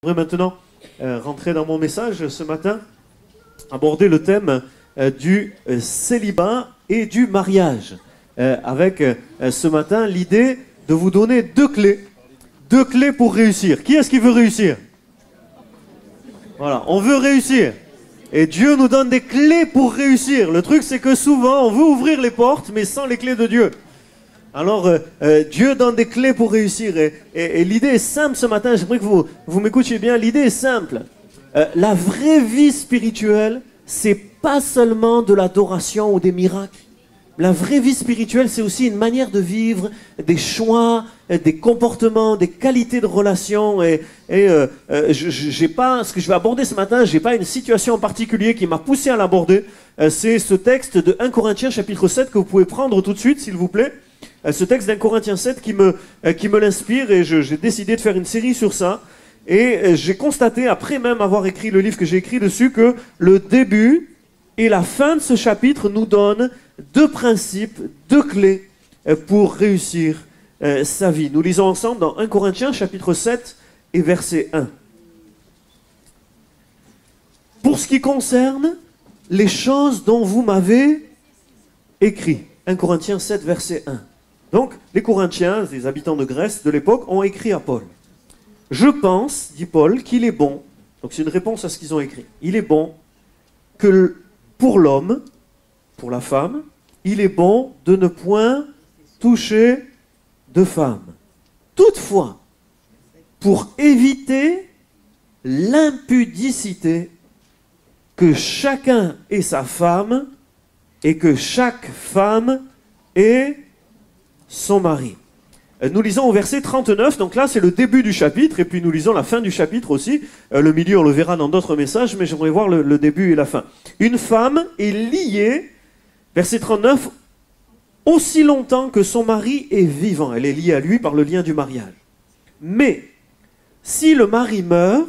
J'aimerais maintenant rentrer dans mon message ce matin, aborder le thème du célibat et du mariage. Avec ce matin l'idée de vous donner deux clés pour réussir. Qui est-ce qui veut réussir? Voilà, on veut réussir. Et Dieu nous donne des clés pour réussir. Le truc, c'est que souvent, on veut ouvrir les portes, mais sans les clés de Dieu. Alors, Dieu donne des clés pour réussir. Et l'idée est simple ce matin. J'aimerais que vous m'écoutiez bien. L'idée est simple. La vraie vie spirituelle, c'est pas seulement de l'adoration ou des miracles. La vraie vie spirituelle, c'est aussi une manière de vivre, des choix, des comportements, des qualités de relation. J'ai pas, ce que je vais aborder ce matin, j'ai pas une situation en particulier qui m'a poussé à l'aborder. C'est ce texte de 1 Corinthiens chapitre 7 que vous pouvez prendre tout de suite, s'il vous plaît. Ce texte d'1 Corinthiens 7 qui me l'inspire, et j'ai décidé de faire une série sur ça. Et j'ai constaté, après même avoir écrit le livre que j'ai écrit dessus, que le début et la fin de ce chapitre nous donnent deux principes, deux clés pour réussir sa vie. Nous lisons ensemble dans 1 Corinthiens chapitre 7 et verset 1. Pour ce qui concerne les choses dont vous m'avez écrit. 1 Corinthiens 7 verset 1. Donc, les Corinthiens, les habitants de Grèce de l'époque, ont écrit à Paul. Je pense, dit Paul, qu'il est bon, donc c'est une réponse à ce qu'ils ont écrit, il est bon que pour l'homme, pour la femme, il est bon de ne point toucher de femme. Toutefois, pour éviter l'impudicité, que chacun ait sa femme et que chaque femme ait son mari. Nous lisons au verset 39, donc là c'est le début du chapitre, et puis nous lisons la fin du chapitre aussi. Le milieu on le verra dans d'autres messages, mais j'aimerais voir le début et la fin. Une femme est liée, verset 39, aussi longtemps que son mari est vivant. Elle est liée à lui par le lien du mariage. Mais si le mari meurt,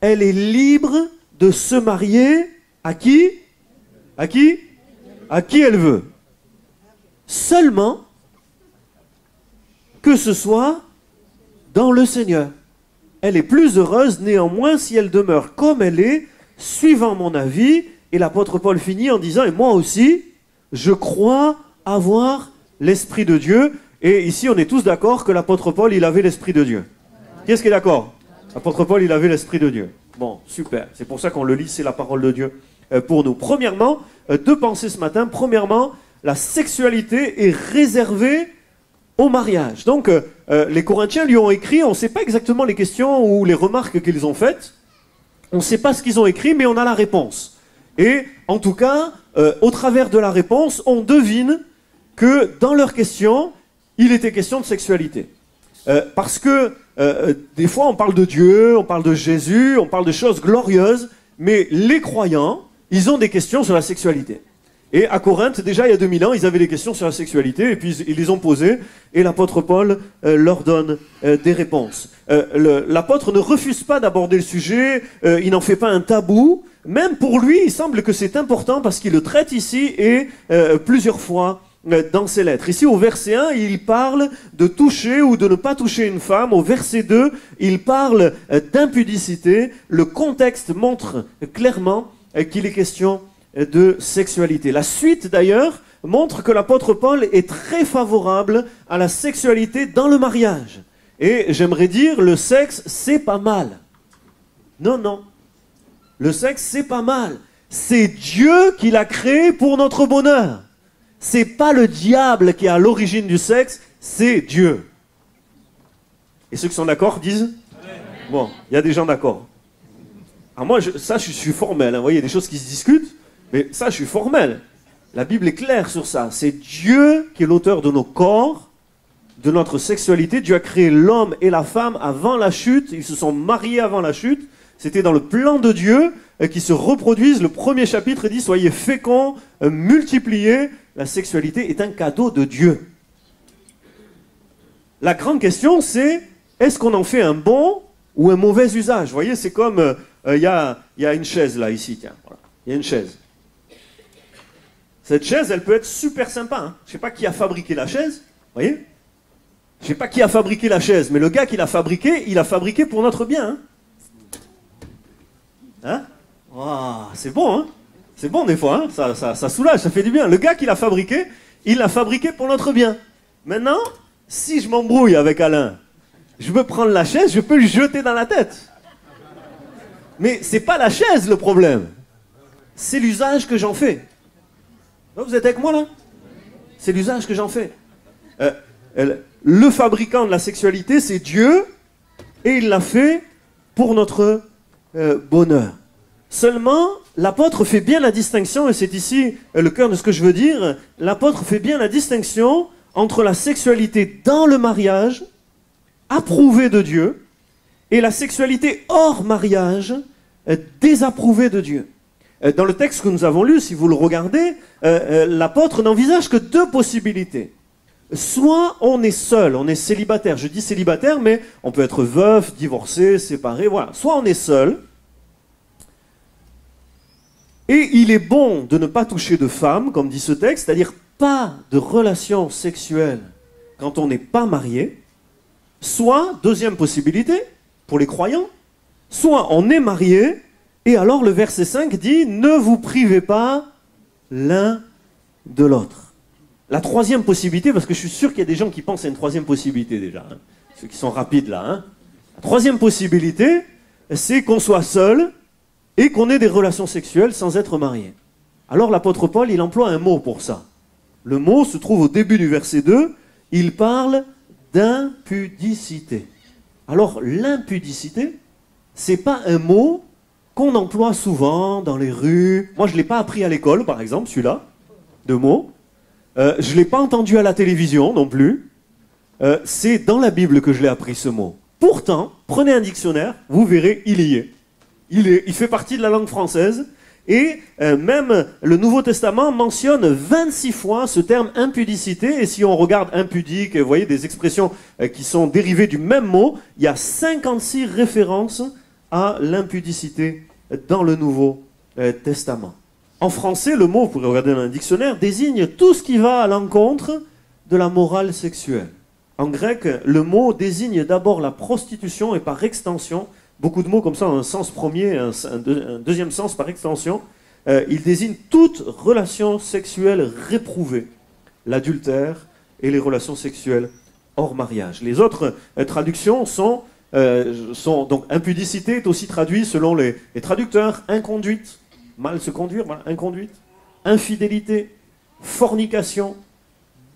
elle est libre de se marier à qui? À qui? À qui elle veut. Seulement que ce soit dans le Seigneur. Elle est plus heureuse néanmoins si elle demeure comme elle est, suivant mon avis. Et l'apôtre Paul finit en disant, et moi aussi, je crois avoir l'Esprit de Dieu. Et ici, on est tous d'accord que l'apôtre Paul, il avait l'Esprit de Dieu. Qui est-ce qui est d'accord? L'apôtre Paul, il avait l'Esprit de Dieu. Bon, super. C'est pour ça qu'on le lit, c'est la parole de Dieu pour nous. Premièrement, deux pensées ce matin. Premièrement, la sexualité est réservée au mariage. Donc, les Corinthiens lui ont écrit, on ne sait pas exactement les questions ou les remarques qu'ils ont faites. On ne sait pas ce qu'ils ont écrit, mais on a la réponse. Et en tout cas, au travers de la réponse, on devine que dans leurs questions, il était question de sexualité. Parce que des fois, on parle de Dieu, on parle de Jésus, on parle de choses glorieuses, mais les croyants, ils ont des questions sur la sexualité. Et à Corinthe, déjà il y a 2000 ans, ils avaient des questions sur la sexualité, et puis ils les ont posées, et l'apôtre Paul leur donne des réponses. L'apôtre ne refuse pas d'aborder le sujet, il n'en fait pas un tabou. Même pour lui, il semble que c'est important parce qu'il le traite ici et plusieurs fois dans ses lettres. Ici, au verset 1, il parle de toucher ou de ne pas toucher une femme. Au verset 2, il parle d'impudicité. Le contexte montre clairement qu'il est question de sexualité. La suite, d'ailleurs, montre que l'apôtre Paul est très favorable à la sexualité dans le mariage. Et j'aimerais dire, le sexe, c'est pas mal. Non, non. Le sexe, c'est pas mal. C'est Dieu qui l'a créé pour notre bonheur. C'est pas le diable qui est à l'origine du sexe, c'est Dieu. Et ceux qui sont d'accord disent? Bon, il y a des gens d'accord. Alors moi, je suis formel. Vous voyez, il y a des choses qui se discutent, mais ça, je suis formel. La Bible est claire sur ça. C'est Dieu qui est l'auteur de nos corps, de notre sexualité. Dieu a créé l'homme et la femme avant la chute. Ils se sont mariés avant la chute. C'était dans le plan de Dieu qui se reproduisent. Le premier chapitre dit « Soyez féconds, multipliez ». La sexualité est un cadeau de Dieu. La grande question, c'est est-ce qu'on en fait un bon ou un mauvais usage? Vous voyez, c'est comme, il y a une chaise là, ici, tiens. Voilà. Il y a une chaise. Cette chaise, elle peut être super sympa. Hein. Je ne sais pas qui a fabriqué la chaise. Vous voyez? Je ne sais pas qui a fabriqué la chaise, mais le gars qui l'a fabriqué, il a fabriqué pour notre bien. Hein. Hein? Waouh, c'est bon, hein? C'est bon des fois, hein? Ça soulage, ça fait du bien. Le gars qui l'a fabriqué, il l'a fabriqué pour notre bien. Maintenant, si je m'embrouille avec Alain, je peux prendre la chaise, je peux lui jeter dans la tête. Mais c'est pas la chaise le problème. C'est l'usage que j'en fais. Vous êtes avec moi là? C'est l'usage que j'en fais. Le fabricant de la sexualité, c'est Dieu, et il l'a fait pour notre bonheur. Seulement, l'apôtre fait bien la distinction, et c'est ici le cœur de ce que je veux dire, l'apôtre fait bien la distinction entre la sexualité dans le mariage, approuvée de Dieu, et la sexualité hors mariage, désapprouvée de Dieu. Dans le texte que nous avons lu, si vous le regardez, l'apôtre n'envisage que deux possibilités. Soit on est seul, on est célibataire. Je dis célibataire, mais on peut être veuf, divorcé, séparé, voilà. Soit on est seul, et il est bon de ne pas toucher de femme, comme dit ce texte, c'est-à-dire pas de relation sexuelle quand on n'est pas marié. Soit, deuxième possibilité, pour les croyants, soit on est marié, et alors le verset 5 dit « Ne vous privez pas l'un de l'autre ». La troisième possibilité, parce que je suis sûr qu'il y a des gens qui pensent à une troisième possibilité déjà, hein, ceux qui sont rapides là. Hein. La troisième possibilité, c'est qu'on soit seul et qu'on ait des relations sexuelles sans être marié. Alors l'apôtre Paul, il emploie un mot pour ça. Le mot se trouve au début du verset 2, il parle d'impudicité. Alors l'impudicité, c'est pas un mot qu'on emploie souvent dans les rues. Moi, je ne l'ai pas appris à l'école, par exemple, celui-là, de mots. Je ne l'ai pas entendu à la télévision non plus. C'est dans la Bible que je l'ai appris, ce mot. Pourtant, prenez un dictionnaire, vous verrez, il y est. Il fait partie de la langue française. Et même le Nouveau Testament mentionne 26 fois ce terme impudicité. Et si on regarde impudique, vous voyez des expressions qui sont dérivées du même mot, il y a 56 références à l'impudicité dans le Nouveau Testament. En français, le mot, vous pourrez regarder dans un dictionnaire, désigne tout ce qui va à l'encontre de la morale sexuelle. En grec, le mot désigne d'abord la prostitution et par extension, beaucoup de mots comme ça ont un sens premier, un deuxième sens par extension, il désigne toute relation sexuelle réprouvée, l'adultère et les relations sexuelles hors mariage. Les autres traductions sont donc impudicité est aussi traduit selon les traducteurs, inconduite, mal se conduire, voilà, inconduite, infidélité, fornication,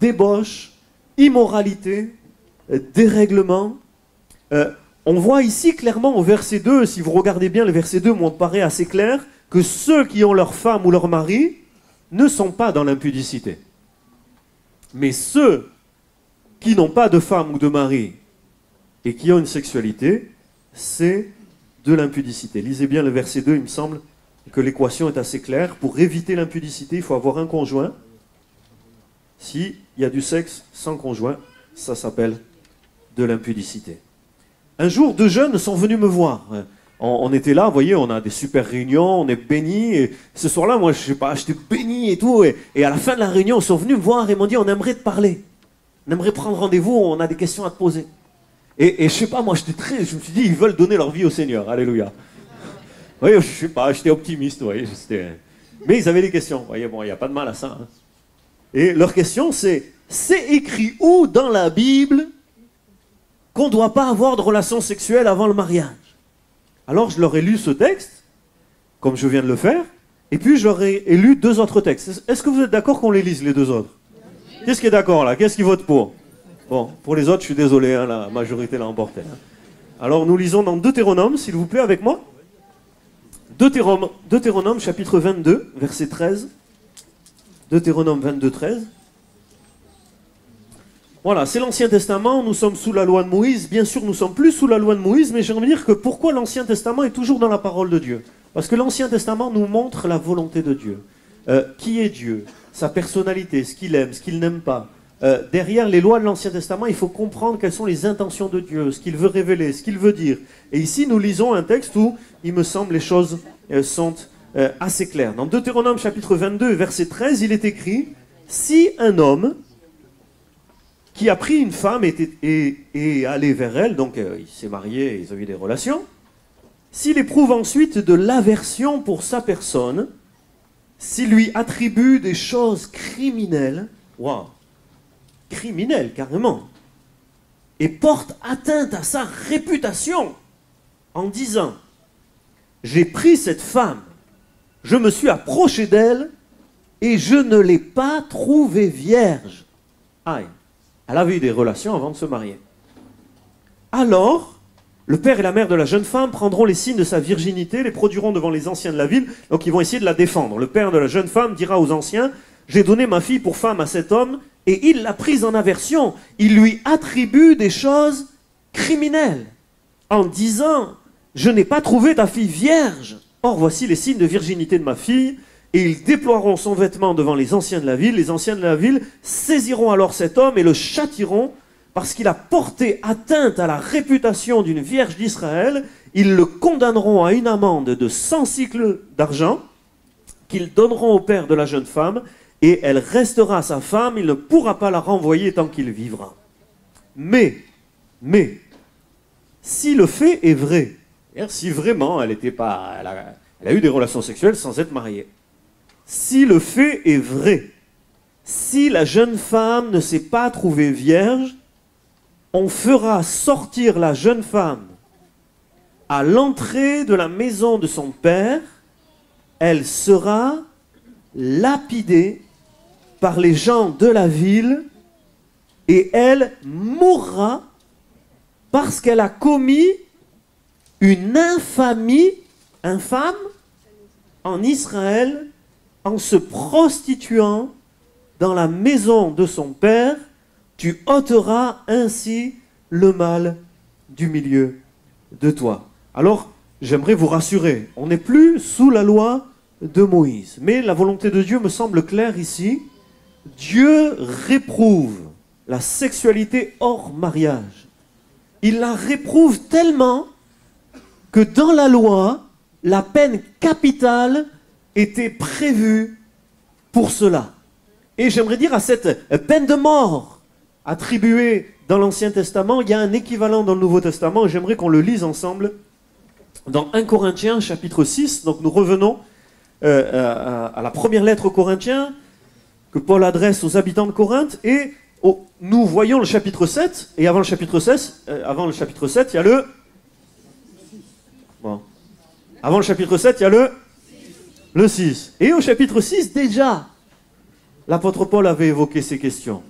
débauche, immoralité, dérèglement. On voit ici clairement au verset 2, si vous regardez bien le verset 2, moi, il paraît assez clair, que ceux qui ont leur femme ou leur mari ne sont pas dans l'impudicité. Mais ceux qui n'ont pas de femme ou de mari et qui ont une sexualité, c'est de l'impudicité. Lisez bien le verset 2, il me semble que l'équation est assez claire. Pour éviter l'impudicité, il faut avoir un conjoint. S'il y a du sexe sans conjoint, ça s'appelle de l'impudicité. Un jour, deux jeunes sont venus me voir. On était là, vous voyez, on a des super réunions, on est bénis. Et ce soir-là, moi, je sais pas, j'étais béni et tout. Et à la fin de la réunion, ils sont venus me voir et m'ont dit, on aimerait te parler. On aimerait prendre rendez-vous, on a des questions à te poser. Et je sais pas, moi, je me suis dit, ils veulent donner leur vie au Seigneur. Alléluia. Vous voyez, je sais pas, j'étais optimiste, vous voyez. Mais ils avaient des questions. Vous voyez, bon, il n'y a pas de mal à ça. Hein. Et leur question, c'est écrit où dans la Bible qu'on ne doit pas avoir de relation sexuelle avant le mariage? Alors je leur ai lu ce texte, comme je viens de le faire, et puis je leur ai lu deux autres textes. Est-ce que vous êtes d'accord qu'on les lise, les deux autres? Qu'est-ce qui est d'accord là? Qu'est-ce qui vote pour? Bon, pour les autres, je suis désolé, hein, la majorité l'a emporté. Hein. Alors nous lisons dans Deutéronome, s'il vous plaît, avec moi. Deutéronome, chapitre 22, verset 13. Deutéronome 22, 13. Voilà, c'est l'Ancien Testament, nous sommes sous la loi de Moïse. Bien sûr, nous ne sommes plus sous la loi de Moïse, mais j'aimerais dire que pourquoi l'Ancien Testament est toujours dans la parole de Dieu? Parce que l'Ancien Testament nous montre la volonté de Dieu. Qui est Dieu? Sa personnalité, ce qu'il aime, ce qu'il n'aime pas. Derrière les lois de l'Ancien Testament, il faut comprendre quelles sont les intentions de Dieu, ce qu'il veut révéler, ce qu'il veut dire. Et ici, nous lisons un texte où, il me semble, les choses sont assez claires. Dans Deutéronome chapitre 22, verset 13, il est écrit « Si un homme qui a pris une femme et est allé vers elle, donc il s'est marié et ils ont eu des relations, s'il éprouve ensuite de l'aversion pour sa personne, s'il lui attribue des choses criminelles, waouh, criminelles carrément, et porte atteinte à sa réputation en disant « J'ai pris cette femme, je me suis approché d'elle et je ne l'ai pas trouvée vierge. » Aïe, elle avait eu des relations avant de se marier. Alors, le père et la mère de la jeune femme prendront les signes de sa virginité, les produiront devant les anciens de la ville, donc ils vont essayer de la défendre. Le père de la jeune femme dira aux anciens « J'ai donné ma fille pour femme à cet homme, et il l'a prise en aversion. Il lui attribue des choses criminelles, en disant « Je n'ai pas trouvé ta fille vierge. Or, voici les signes de virginité de ma fille. » Et ils déploieront son vêtement devant les anciens de la ville. Les anciens de la ville saisiront alors cet homme et le châtieront, parce qu'il a porté atteinte à la réputation d'une vierge d'Israël. Ils le condamneront à une amende de 100 cycles d'argent, qu'ils donneront au père de la jeune femme, et elle restera sa femme, il ne pourra pas la renvoyer tant qu'il vivra. Mais, si le fait est vrai, si vraiment elle a eu des relations sexuelles sans être mariée, si le fait est vrai, si la jeune femme ne s'est pas trouvée vierge, on fera sortir la jeune femme à l'entrée de la maison de son père, elle sera lapidée par les gens de la ville et elle mourra parce qu'elle a commis une infamie, infâme, en Israël en se prostituant dans la maison de son père. Tu ôteras ainsi le mal du milieu de toi. Alors, j'aimerais vous rassurer, on n'est plus sous la loi de Moïse. Mais la volonté de Dieu me semble claire ici. Dieu réprouve la sexualité hors mariage. Il la réprouve tellement que dans la loi, la peine capitale était prévue pour cela. Et j'aimerais dire à cette peine de mort attribuée dans l'Ancien Testament, il y a un équivalent dans le Nouveau Testament, et j'aimerais qu'on le lise ensemble dans 1 Corinthiens chapitre 6. Donc nous revenons à la première lettre aux Corinthiens que Paul adresse aux habitants de Corinthe, et nous voyons le chapitre 7, et avant le chapitre 7, il y a le... Bon. Avant le chapitre 7, il y a le 6. Et au chapitre 6, déjà, l'apôtre Paul avait évoqué ces questions.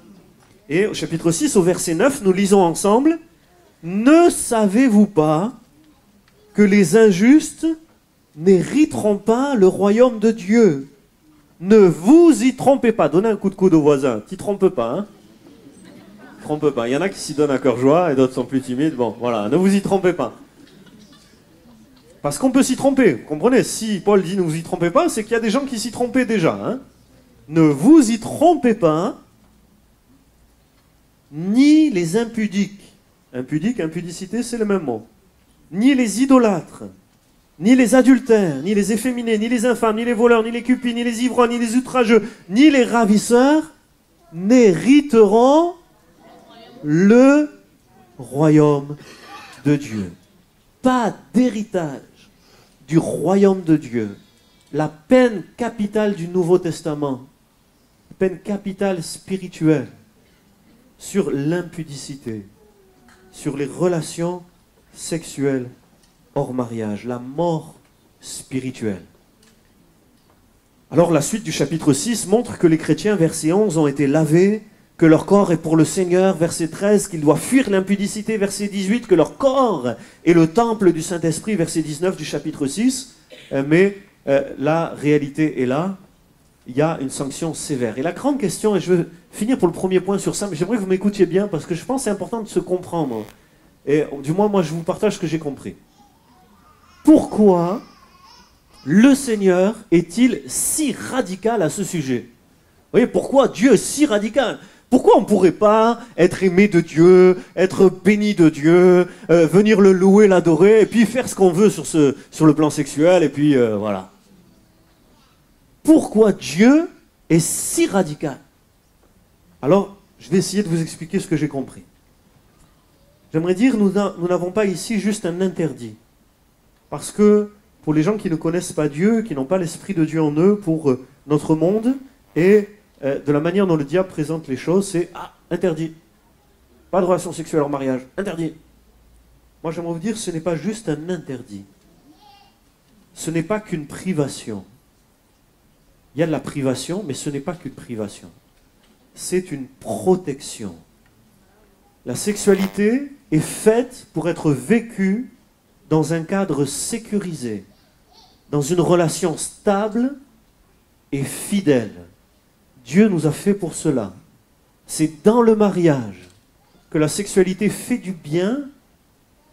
Et au chapitre 6, au verset 9, nous lisons ensemble « Ne savez-vous pas que les injustes n'hériteront pas le royaume de Dieu ? Ne vous y trompez pas. » Donnez un coup de coude au voisin. T'y trompes pas, hein ? Trompe pas. Il y en a qui s'y donnent à cœur joie et d'autres sont plus timides. Bon, voilà, ne vous y trompez pas. Parce qu'on peut s'y tromper. Vous comprenez ? Si Paul dit « ne vous y trompez pas », c'est qu'il y a des gens qui s'y trompaient déjà. Hein ? Ne vous y trompez pas, ni les impudiques. Impudique, impudicité, c'est le même mot. Ni les idolâtres, ni les adultères, ni les efféminés, ni les infâmes, ni les voleurs, ni les cupides, ni les ivrognes, ni les outrageux, ni les ravisseurs n'hériteront le royaume de Dieu. Pas d'héritage du royaume de Dieu. La peine capitale du Nouveau Testament, peine capitale spirituelle sur l'impudicité, sur les relations sexuelles hors mariage, la mort spirituelle. Alors la suite du chapitre 6 montre que les chrétiens, verset 11, ont été lavés, que leur corps est pour le Seigneur, verset 13, qu'ils doivent fuir l'impudicité, verset 18, que leur corps est le temple du Saint-Esprit, verset 19 du chapitre 6, mais la réalité est là, il y a une sanction sévère. Et la grande question, et je veux finir pour le premier point sur ça, mais j'aimerais que vous m'écoutiez bien, parce que je pense que c'est important de se comprendre. Et du moins, moi, je vous partage ce que j'ai compris. Pourquoi le Seigneur est-il si radical à ce sujet ? Vous voyez, pourquoi Dieu est si radical ? Pourquoi on ne pourrait pas être aimé de Dieu, être béni de Dieu, venir le louer, l'adorer, et puis faire ce qu'on veut sur le plan sexuel, et puis voilà. Pourquoi Dieu est si radical ? Alors, je vais essayer de vous expliquer ce que j'ai compris. J'aimerais dire, nous n'avons pas ici juste un interdit. Parce que pour les gens qui ne connaissent pas Dieu, qui n'ont pas l'Esprit de Dieu en eux, pour notre monde, et de la manière dont le diable présente les choses, c'est interdit. Pas de relation sexuelle en mariage, interdit. Moi j'aimerais vous dire, ce n'est pas juste un interdit. Ce n'est pas qu'une privation. Il y a de la privation, mais ce n'est pas qu'une privation. C'est une protection. La sexualité est faite pour être vécue dans un cadre sécurisé, dans une relation stable et fidèle. Dieu nous a fait pour cela. C'est dans le mariage que la sexualité fait du bien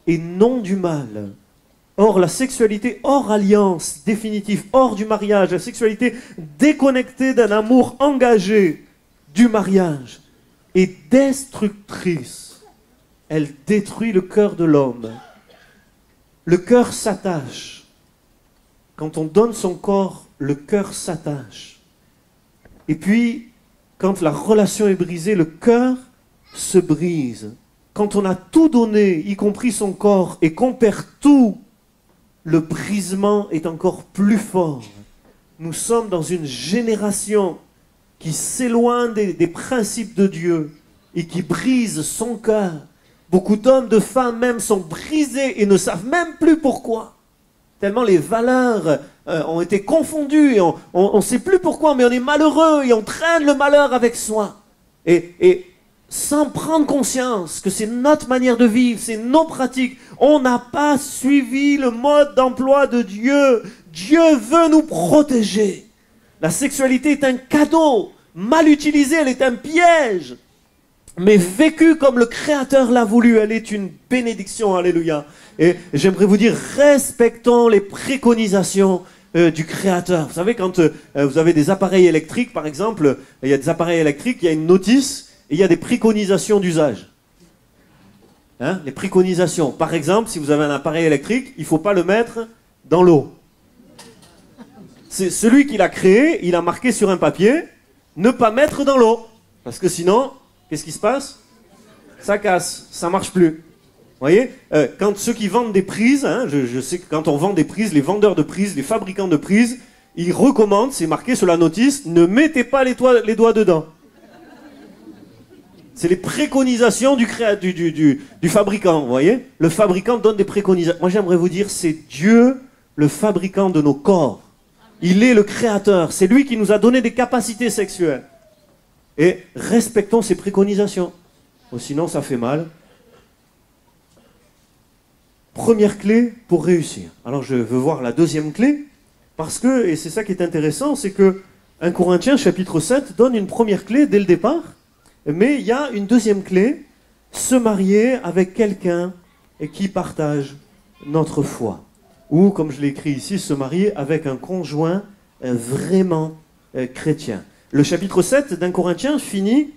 et non du mal. Or, la sexualité hors alliance définitive, hors du mariage, la sexualité déconnectée d'un amour engagé du mariage est destructrice. Elle détruit le cœur de l'homme. Le cœur s'attache. Quand on donne son corps, le cœur s'attache. Et puis, quand la relation est brisée, le cœur se brise. Quand on a tout donné, y compris son corps, et qu'on perd tout, le brisement est encore plus fort. Nous sommes dans une génération qui s'éloigne des principes de Dieu et qui brise son cœur. Beaucoup d'hommes, de femmes même sont brisés et ne savent même plus pourquoi. Tellement les valeurs ont été confondues et on ne sait plus pourquoi, mais on est malheureux et on traîne le malheur avec soi. Et sans prendre conscience que c'est notre manière de vivre, c'est nos pratiques, on n'a pas suivi le mode d'emploi de Dieu. Dieu veut nous protéger. La sexualité est un cadeau. Mal utilisée, elle est un piège. Mais vécue comme le Créateur l'a voulu, elle est une bénédiction. Alléluia. Et j'aimerais vous dire, respectons les préconisations du Créateur. Vous savez, quand vous avez des appareils électriques, par exemple, il y a des appareils électriques, il y a une notice et il y a des préconisations d'usage. Hein, les préconisations. Par exemple, si vous avez un appareil électrique, il ne faut pas le mettre dans l'eau. C'est celui qui l'a créé, il a marqué sur un papier, ne pas mettre dans l'eau. Parce que sinon, qu'est-ce qui se passe? Ça casse, ça ne marche plus. Vous voyez, quand ceux qui vendent des prises, hein, je sais que quand on vend des prises, les vendeurs de prises, les fabricants de prises, ils recommandent, c'est marqué sur la notice, ne mettez pas les doigts dedans. C'est les préconisations du fabricant, vous voyez. Le fabricant donne des préconisations. Moi j'aimerais vous dire, c'est Dieu le fabricant de nos corps. Il est le créateur, c'est lui qui nous a donné des capacités sexuelles. Et respectons ses préconisations. Sinon ça fait mal. Première clé pour réussir. Alors je veux voir la deuxième clé, parce que, et c'est ça qui est intéressant, c'est que 1 Corinthiens chapitre 7 donne une première clé dès le départ, mais il y a une deuxième clé, se marier avec quelqu'un qui partage notre foi. Ou, comme je l'ai écrit ici, se marier avec un conjoint vraiment chrétien. Le chapitre 7 d'1 Corinthiens finit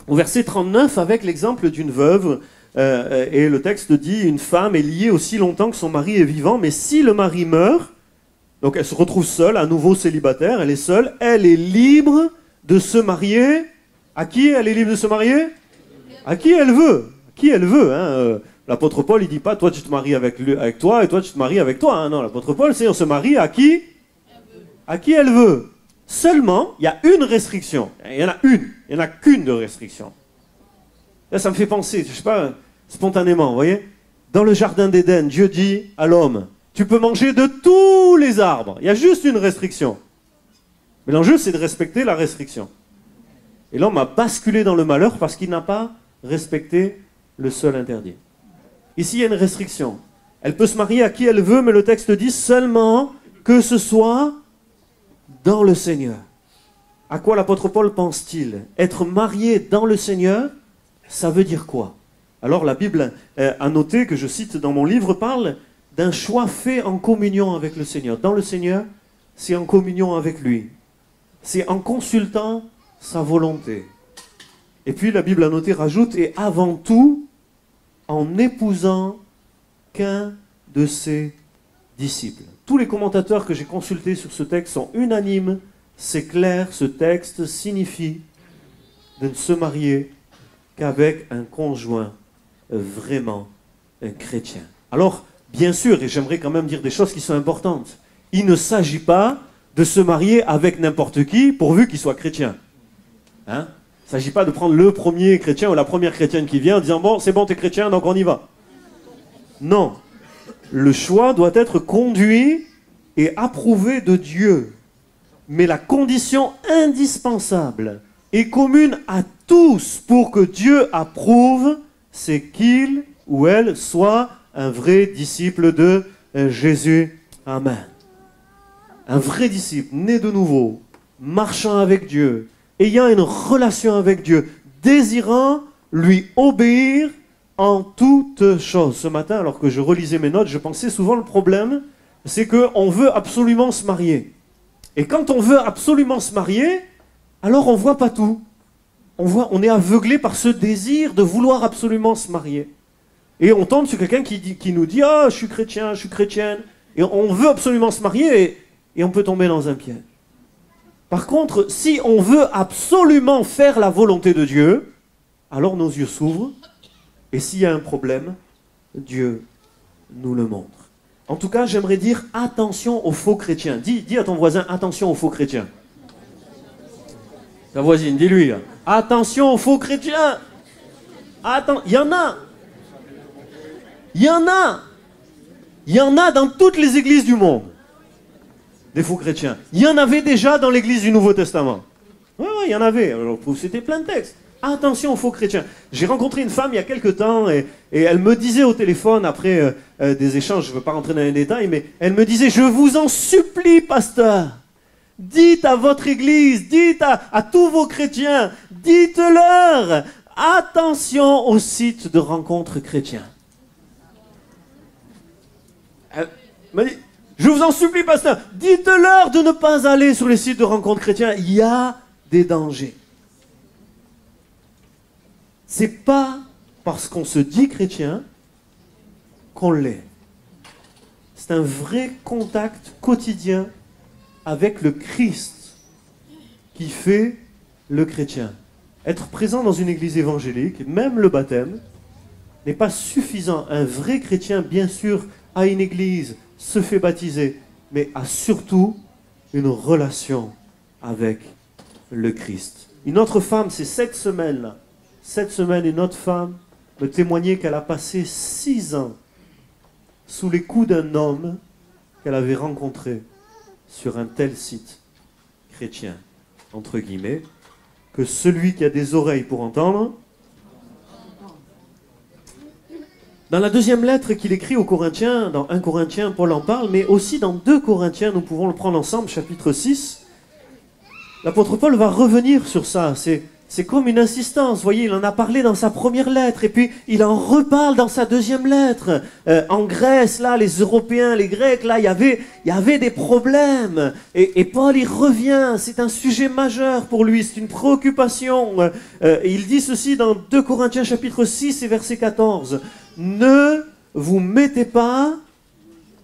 au verset 39 avec l'exemple d'une veuve. Et le texte dit, une femme est liée aussi longtemps que son mari est vivant, mais si le mari meurt, donc elle se retrouve seule, à nouveau célibataire, elle est seule, elle est libre de se marier. À qui elle est libre de se marier? À qui elle veut. Qui elle veut. Hein. L'apôtre Paul, il ne dit pas, toi tu te maries avec toi et toi tu te maries avec toi. Hein. Non, l'apôtre Paul, c'est on se marie à qui? À qui elle veut. Seulement, il y a une restriction. Il y en a une. Il n'y en a qu'une de restriction. Là, ça me fait penser, je ne sais pas, spontanément, vous voyez. Dans le jardin d'Éden, Dieu dit à l'homme, tu peux manger de tous les arbres. Il y a juste une restriction. Mais l'enjeu, c'est de respecter la restriction. Et l'homme a basculé dans le malheur parce qu'il n'a pas respecté le seul interdit. Ici, il y a une restriction. Elle peut se marier à qui elle veut, mais le texte dit seulement que ce soit dans le Seigneur. À quoi l'apôtre Paul pense-t-il? Être marié dans le Seigneur, ça veut dire quoi? Alors la Bible a noté, que je cite dans mon livre, parle d'un choix fait en communion avec le Seigneur. Dans le Seigneur, c'est en communion avec lui. C'est en consultant sa volonté. Et puis la Bible a noté, rajoute, et avant tout, en épousant qu'un de ses disciples. Tous les commentateurs que j'ai consultés sur ce texte sont unanimes. C'est clair, ce texte signifie de ne se marier qu'avec un conjoint vraiment chrétien. Alors, bien sûr, et j'aimerais quand même dire des choses qui sont importantes, il ne s'agit pas de se marier avec n'importe qui pourvu qu'il soit chrétien. Hein? Il ne s'agit pas de prendre le premier chrétien ou la première chrétienne qui vient en disant « Bon, c'est bon, t'es chrétien, donc on y va. » Non. Le choix doit être conduit et approuvé de Dieu. Mais la condition indispensable et commune à tous pour que Dieu approuve, c'est qu'il ou elle soit un vrai disciple de Jésus. Amen. Un vrai disciple, né de nouveau, marchant avec Dieu, ayant une relation avec Dieu, désirant lui obéir en toutes choses. Ce matin, alors que je relisais mes notes, je pensais souvent le problème, c'est qu'on veut absolument se marier. Et quand on veut absolument se marier, alors on ne voit pas tout. On est aveuglé par ce désir de vouloir absolument se marier. Et on tombe sur quelqu'un qui nous dit « Ah, je suis chrétien, je suis chrétienne ». Et on veut absolument se marier et on peut tomber dans un piège. Par contre, si on veut absolument faire la volonté de Dieu, alors nos yeux s'ouvrent. Et s'il y a un problème, Dieu nous le montre. En tout cas, j'aimerais dire attention aux faux chrétiens. Dis à ton voisin, attention aux faux chrétiens. Ta voisine, dis-lui. Attention aux faux chrétiens. Il y en a. Il y en a. Il y en a dans toutes les églises du monde. Des faux chrétiens. Il y en avait déjà dans l'église du Nouveau Testament. Oui, il y en avait. Alors, c'était plein de textes. Attention aux faux chrétiens. J'ai rencontré une femme il y a quelque temps et elle me disait au téléphone, après des échanges, je ne veux pas rentrer dans les détails, mais elle me disait, je vous en supplie, pasteur, dites à votre église, dites à tous vos chrétiens, dites-leur, attention aux sites de rencontres chrétiens. Elle m'a dit, je vous en supplie, pasteur, dites-leur de ne pas aller sur les sites de rencontres chrétiens, il y a des dangers. C'est pas parce qu'on se dit chrétien qu'on l'est. C'est un vrai contact quotidien avec le Christ qui fait le chrétien. Être présent dans une église évangélique, même le baptême, n'est pas suffisant. Un vrai chrétien, bien sûr, a une église, se fait baptiser, mais a surtout une relation avec le Christ. Une autre femme, c'est cette semaine-là, une autre femme me témoignait qu'elle a passé 6 ans sous les coups d'un homme qu'elle avait rencontré sur un tel site chrétien, entre guillemets, que celui qui a des oreilles pour entendre. Dans la deuxième lettre qu'il écrit aux Corinthiens, dans 1 Corinthiens, Paul en parle, mais aussi dans 2 Corinthiens, nous pouvons le prendre ensemble, chapitre 6, l'apôtre Paul va revenir sur ça. C'est comme une insistance, vous voyez, il en a parlé dans sa première lettre, et puis il en reparle dans sa deuxième lettre. En Grèce, là, les Européens, les Grecs, là, il y avait des problèmes. Et Paul, il revient, c'est un sujet majeur pour lui, c'est une préoccupation. Et il dit ceci dans 2 Corinthiens chapitre 6 et verset 14. « Ne vous mettez pas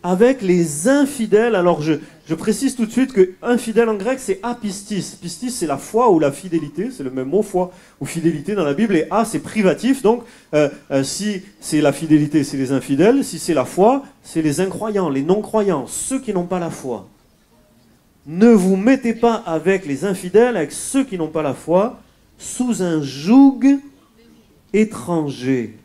avec les infidèles. » Alors je précise tout de suite que infidèle en grec c'est apistis. Pistis c'est la foi ou la fidélité, c'est le même mot foi ou fidélité dans la Bible, et a c'est privatif, donc si c'est la fidélité c'est les infidèles, si c'est la foi c'est les incroyants, les non-croyants, ceux qui n'ont pas la foi. Ne vous mettez pas avec les infidèles, avec ceux qui n'ont pas la foi, sous un joug étranger.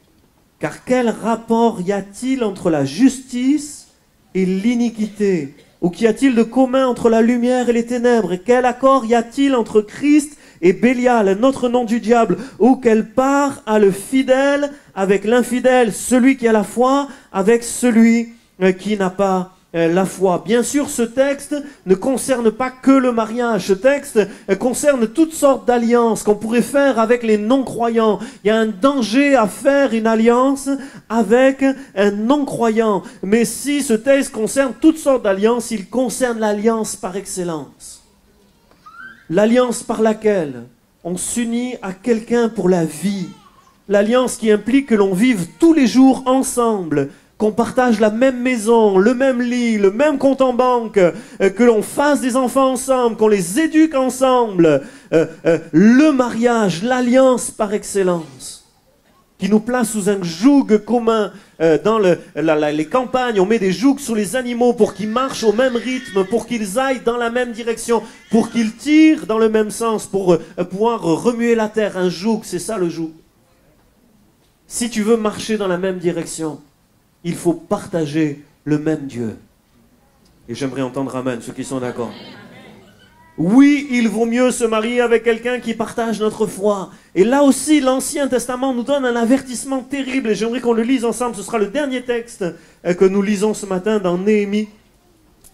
Car quel rapport y a-t-il entre la justice et l'iniquité? Ou qu'y a-t-il de commun entre la lumière et les ténèbres? Et quel accord y a-t-il entre Christ et Bélial, un autre nom du diable? Ou quelle part a le fidèle avec l'infidèle, celui qui a la foi avec celui qui n'a pas la foi? Bien sûr, ce texte ne concerne pas que le mariage. Ce texte concerne toutes sortes d'alliances qu'on pourrait faire avec les non-croyants. Il y a un danger à faire une alliance avec un non-croyant. Mais si ce texte concerne toutes sortes d'alliances, il concerne l'alliance par excellence. L'alliance par laquelle on s'unit à quelqu'un pour la vie. L'alliance qui implique que l'on vive tous les jours ensemble, qu'on partage la même maison, le même lit, le même compte en banque, que l'on fasse des enfants ensemble, qu'on les éduque ensemble. Le mariage, l'alliance par excellence. qui nous place sous un joug commun. Dans les campagnes, on met des jougs sur les animaux pour qu'ils marchent au même rythme, pour qu'ils aillent dans la même direction, pour qu'ils tirent dans le même sens, pour pouvoir remuer la terre. Un joug, c'est ça le joug. Si tu veux marcher dans la même direction, il faut partager le même Dieu. Et j'aimerais entendre amen, ceux qui sont d'accord. Oui, il vaut mieux se marier avec quelqu'un qui partage notre foi. Et là aussi, l'Ancien Testament nous donne un avertissement terrible. Et j'aimerais qu'on le lise ensemble. Ce sera le dernier texte que nous lisons ce matin dans Néhémie.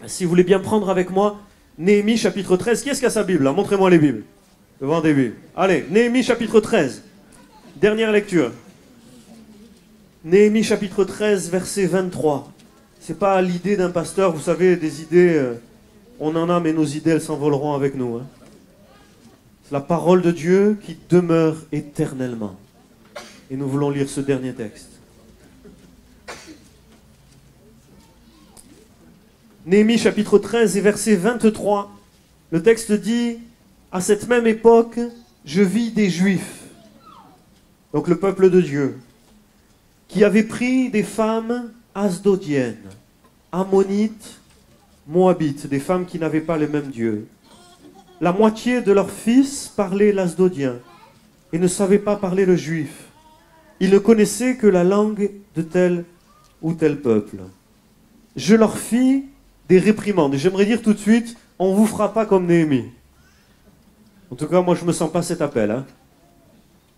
Si vous voulez bien prendre avec moi, Néhémie chapitre 13. Qui est-ce qui a sa Bible? Montrez-moi les Bibles. Devant des Bibles. Allez, Néhémie chapitre 13. Dernière lecture. Néhémie chapitre 13, verset 23. C'est pas l'idée d'un pasteur, vous savez, des idées... on en a, mais nos idées, elles s'envoleront avec nous. Hein. C'est la parole de Dieu qui demeure éternellement. Et nous voulons lire ce dernier texte. Néhémie chapitre 13 et verset 23. Le texte dit, « À cette même époque, je vis des Juifs, donc le peuple de Dieu, qui avaient pris des femmes asdodiennes, ammonites, Moabites, des femmes qui n'avaient pas le même Dieu. La moitié de leurs fils parlaient l'asdodien et ne savaient pas parler le juif. Ils ne connaissaient que la langue de tel ou tel peuple. Je leur fis des réprimandes. J'aimerais dire tout de suite, on ne vous fera pas comme Néhémie. En tout cas, moi, je ne me sens pas cet appel. Hein.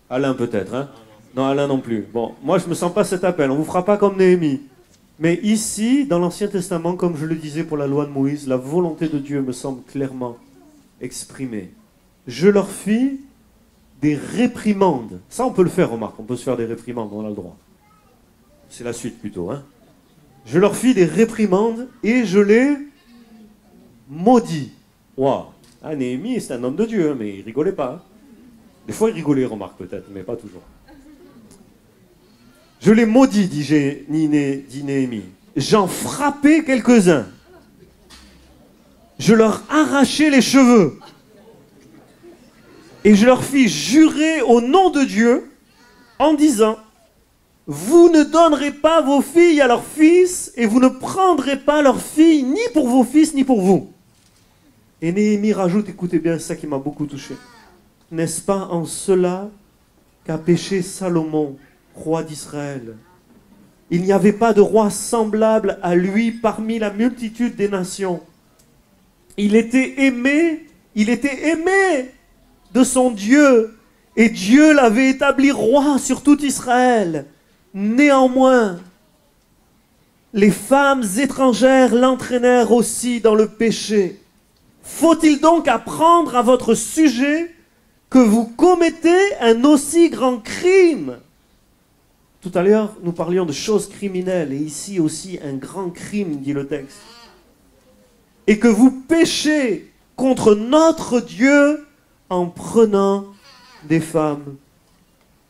Alain peut-être. Hein. Non, Alain non plus. Bon, moi, je ne me sens pas cet appel. On ne vous fera pas comme Néhémie. Mais ici, dans l'Ancien Testament, comme je le disais pour la loi de Moïse, la volonté de Dieu me semble clairement exprimée. Je leur fis des réprimandes. Ça, on peut le faire, remarque. On peut se faire des réprimandes, on a le droit. C'est la suite plutôt. Hein. Je leur fis des réprimandes et je les maudis. Waouh. Ah, Néhémie, c'est un homme de Dieu, hein, mais il rigolait pas. Hein. Des fois, il rigolait, remarque peut-être, mais pas toujours. Je les maudis, dit Néhémie. J'en frappai quelques-uns. Je leur arrachai les cheveux. Et je leur fis jurer au nom de Dieu en disant, vous ne donnerez pas vos filles à leurs fils et vous ne prendrez pas leurs filles ni pour vos fils ni pour vous. Et Néhémie rajoute, écoutez bien, c'est ça qui m'a beaucoup touché. N'est-ce pas en cela qu'a péché Salomon, roi d'Israël? Il n'y avait pas de roi semblable à lui parmi la multitude des nations. Il était aimé de son Dieu, et Dieu l'avait établi roi sur tout Israël. Néanmoins, les femmes étrangères l'entraînèrent aussi dans le péché. Faut-il donc apprendre à votre sujet que vous commettez un aussi grand crime? Tout à l'heure, nous parlions de choses criminelles, et ici aussi un grand crime, dit le texte. Et que vous péchez contre notre Dieu en prenant des femmes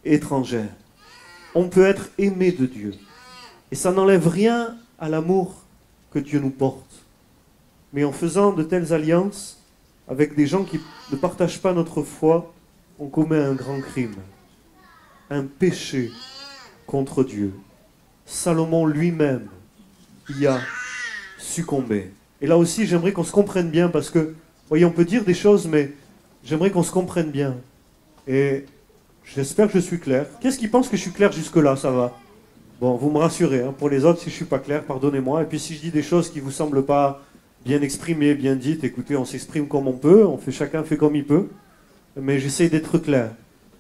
étrangères. On peut être aimé de Dieu. Et ça n'enlève rien à l'amour que Dieu nous porte. Mais en faisant de telles alliances avec des gens qui ne partagent pas notre foi, on commet un grand crime. Un péché contre Dieu. Salomon lui-même y a succombé. Et là aussi, j'aimerais qu'on se comprenne bien, parce que, voyez, on peut dire des choses, mais j'aimerais qu'on se comprenne bien. Et j'espère que je suis clair. Qu'est-ce qui pense que je suis clair jusque-là? Ça va? Bon, vous me rassurez. Hein. Pour les autres, si je ne suis pas clair, pardonnez-moi. Et puis si je dis des choses qui ne vous semblent pas bien exprimées, bien dites, écoutez, on s'exprime comme on peut, chacun fait comme il peut. Mais j'essaie d'être clair.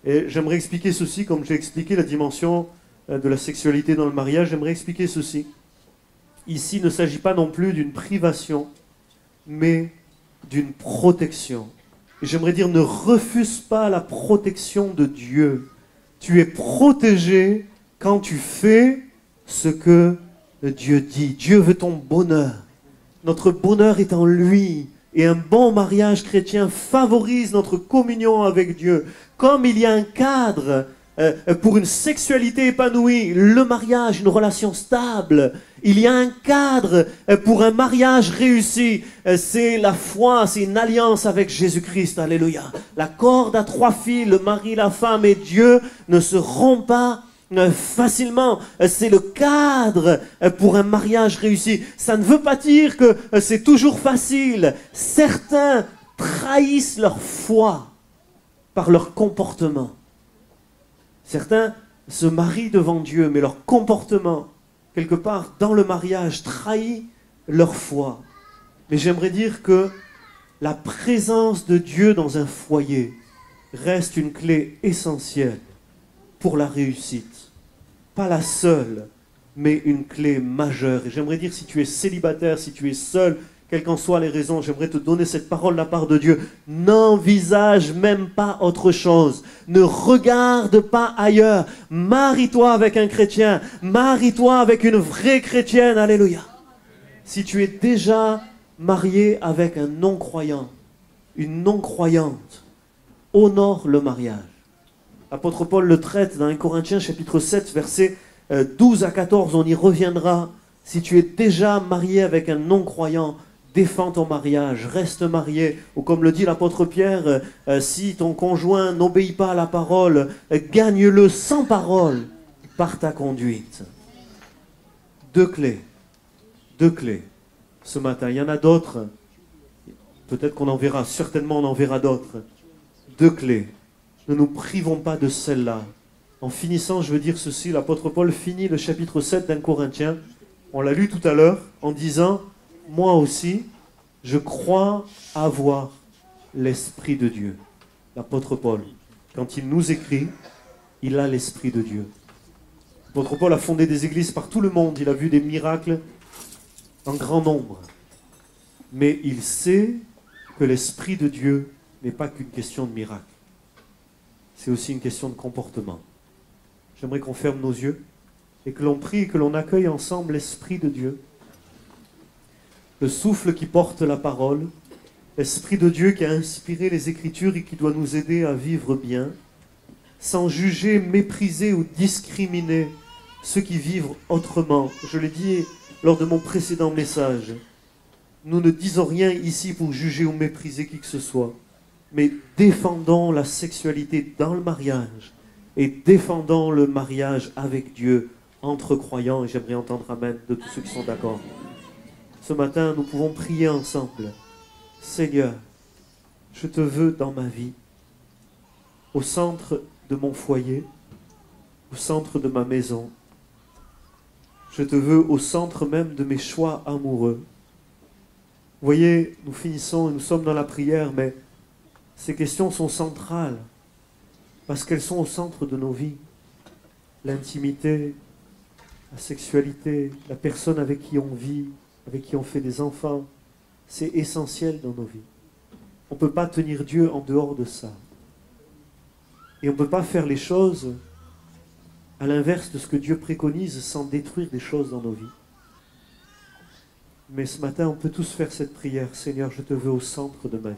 Et j'aimerais expliquer ceci, comme j'ai expliqué la dimension de la sexualité dans le mariage, j'aimerais expliquer ceci. Ici, il ne s'agit pas non plus d'une privation, mais d'une protection. Et j'aimerais dire, ne refuse pas la protection de Dieu. Tu es protégé quand tu fais ce que Dieu dit. Dieu veut ton bonheur. Notre bonheur est en lui. Et un bon mariage chrétien favorise notre communion avec Dieu. Comme il y a un cadre pour une sexualité épanouie, le mariage, une relation stable, il y a un cadre pour un mariage réussi. C'est la foi, c'est une alliance avec Jésus-Christ. Alléluia. La corde à 3 fils, le mari, la femme et Dieu ne se rompt pas facilement. C'est le cadre pour un mariage réussi. Ça ne veut pas dire que c'est toujours facile. Certains trahissent leur foi par leur comportement. Certains se marient devant Dieu, mais leur comportement, quelque part dans le mariage, trahit leur foi. Mais j'aimerais dire que la présence de Dieu dans un foyer reste une clé essentielle pour la réussite. Pas la seule, mais une clé majeure. Et j'aimerais dire, si tu es célibataire, si tu es seul, quelles qu'en soient les raisons, j'aimerais te donner cette parole de la part de Dieu. N'envisage même pas autre chose. Ne regarde pas ailleurs. Marie-toi avec un chrétien. Marie-toi avec une vraie chrétienne. Alléluia. Si tu es déjà marié avec un non-croyant, une non-croyante, honore le mariage. L'apôtre Paul le traite dans 1 Corinthiens chapitre 7, versets 12 à 14, on y reviendra. Si tu es déjà marié avec un non-croyant, défends ton mariage, reste marié. Ou comme le dit l'apôtre Pierre, si ton conjoint n'obéit pas à la parole, gagne-le sans parole par ta conduite. Deux clés ce matin. Il y en a d'autres, peut-être qu'on en verra, certainement on en verra d'autres. Deux clés. Ne nous privons pas de celle-là. En finissant, je veux dire ceci, l'apôtre Paul finit le chapitre 7 d'un Corinthien, on l'a lu tout à l'heure, en disant, moi aussi, je crois avoir l'Esprit de Dieu. L'apôtre Paul, quand il nous écrit, il a l'Esprit de Dieu. L'apôtre Paul a fondé des églises par tout le monde, il a vu des miracles en grand nombre. Mais il sait que l'Esprit de Dieu n'est pas qu'une question de miracle. C'est aussi une question de comportement. J'aimerais qu'on ferme nos yeux et que l'on prie et que l'on accueille ensemble l'Esprit de Dieu. Le souffle qui porte la parole, l'Esprit de Dieu qui a inspiré les Écritures et qui doit nous aider à vivre bien, sans juger, mépriser ou discriminer ceux qui vivent autrement. Je l'ai dit lors de mon précédent message, nous ne disons rien ici pour juger ou mépriser qui que ce soit, mais défendons la sexualité dans le mariage et défendons le mariage avec Dieu entre croyants. Et j'aimerais entendre amen de tous ceux qui sont d'accord. Ce matin, nous pouvons prier ensemble. Seigneur, je te veux dans ma vie, au centre de mon foyer, au centre de ma maison. Je te veux au centre même de mes choix amoureux. Vous voyez, nous finissons, nous sommes dans la prière, mais ces questions sont centrales parce qu'elles sont au centre de nos vies. L'intimité, la sexualité, la personne avec qui on vit, avec qui on fait des enfants, c'est essentiel dans nos vies. On ne peut pas tenir Dieu en dehors de ça. Et on ne peut pas faire les choses à l'inverse de ce que Dieu préconise sans détruire des choses dans nos vies. Mais ce matin, on peut tous faire cette prière. Seigneur, je te veux au centre de ma vie.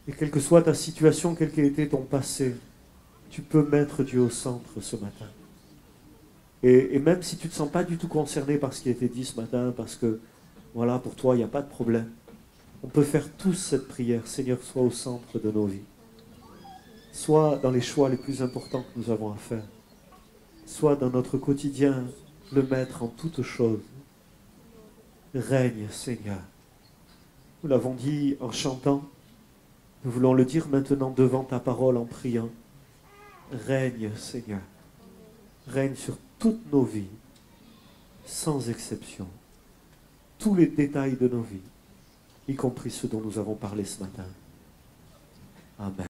Et quelle que soit ta situation, quel qu'ait été ton passé, tu peux mettre Dieu au centre ce matin. Et même si tu ne te sens pas du tout concerné par ce qui a été dit ce matin, parce que, voilà, pour toi, il n'y a pas de problème. On peut faire tous cette prière. Seigneur, sois au centre de nos vies. Soit dans les choix les plus importants que nous avons à faire. Soit dans notre quotidien, le maître en toutes choses. Règne, Seigneur. Nous l'avons dit en chantant. Nous voulons le dire maintenant devant ta parole en priant. Règne, Seigneur. Règne sur toutes nos vies, sans exception. Tous les détails de nos vies, y compris ceux dont nous avons parlé ce matin. Amen.